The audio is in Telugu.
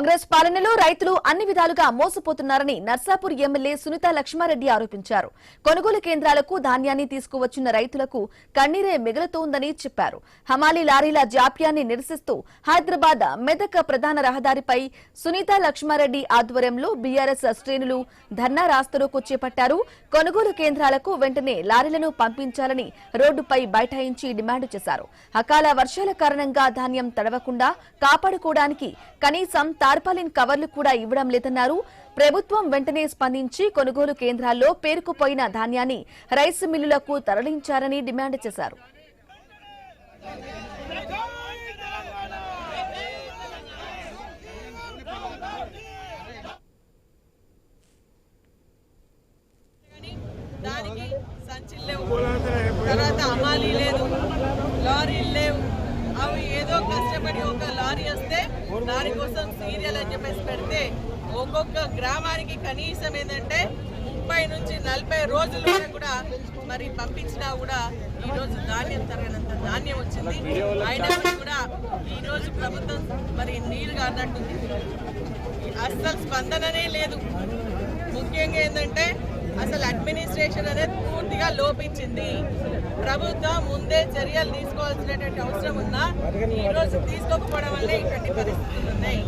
కాంగ్రెస్ పాలనలో రైతులు అన్ని విధాలుగా మోసపోతున్నారని నర్సాపూర్ ఎమ్మెల్యే సునీత లక్ష్మారెడ్డి ఆరోపించారు. కొనుగోలు కేంద్రాలకు ధాన్యాన్ని తీసుకువచ్చిన రైతులకు కన్నీరే మిగులుతోందని చెప్పారు. హమాలీ లారీల జాప్యాన్ని నిరసిస్తూ హైదరాబాద్ మెదక్ ప్రధాన రహదారిపై సునీత లక్ష్మారెడ్డి ఆధ్వర్యంలో బీఆర్ఎస్ శ్రేణులు ధర్నా రాస్తారోకో చేపట్టారు. కొనుగోలు కేంద్రాలకు వెంటనే లారీలను పంపించాలని రోడ్డుపై బైఠాయించి డిమాండ్ చేశారు. అకాల వర్షాల కారణంగా ధాన్యం తడవకుండా కాపాడుకోవడానికి కనీసం టార్పాలిన్ కవర్లు కూడా ఇవ్వడం లేదన్నారు. ప్రభుత్వం వెంటనే స్పందించి కొనుగోలు కేంద్రాల్లో పేరుకుపోయిన ధాన్యాన్ని రైస్ మిల్లులకు తరలించారని డిమాండ్ చేశారు. దానికి సంచులు లేవు, తర్వాత అమాలీ లేదు, లారీలు లేవు. అవి ఏదో కష్టపడి ఒక లారీ వస్తే దానికోసం సీరియల్ అని చెప్పేసి పెడితే ఒక్కొక్క గ్రామానికి కనీసం ఏంటంటే 30 నుంచి 40 రోజుల వరకు కూడా మరి పంపించినా కూడా ఈ రోజు ధాన్యం తరగనంత ధాన్యం వచ్చింది. అయినప్పటికీ కూడా ఈ రోజు ప్రభుత్వం మరి నీరుగా అన్నట్టుంది, అస్సలు స్పందననే లేదు. ముఖ్యంగా ఏంటంటే అసలు అడ్మినిస్ట్రేషన్ అనేది పూర్తిగా లోపించింది. ప్రభుత్వం ముందే చర్యలు తీసుకోవాల్సినటువంటి అవసరం ఉన్నా ఈ రోజు తీసుకోకపోవడం వల్లే ఇటువంటి పరిస్థితులు ఉన్నాయి.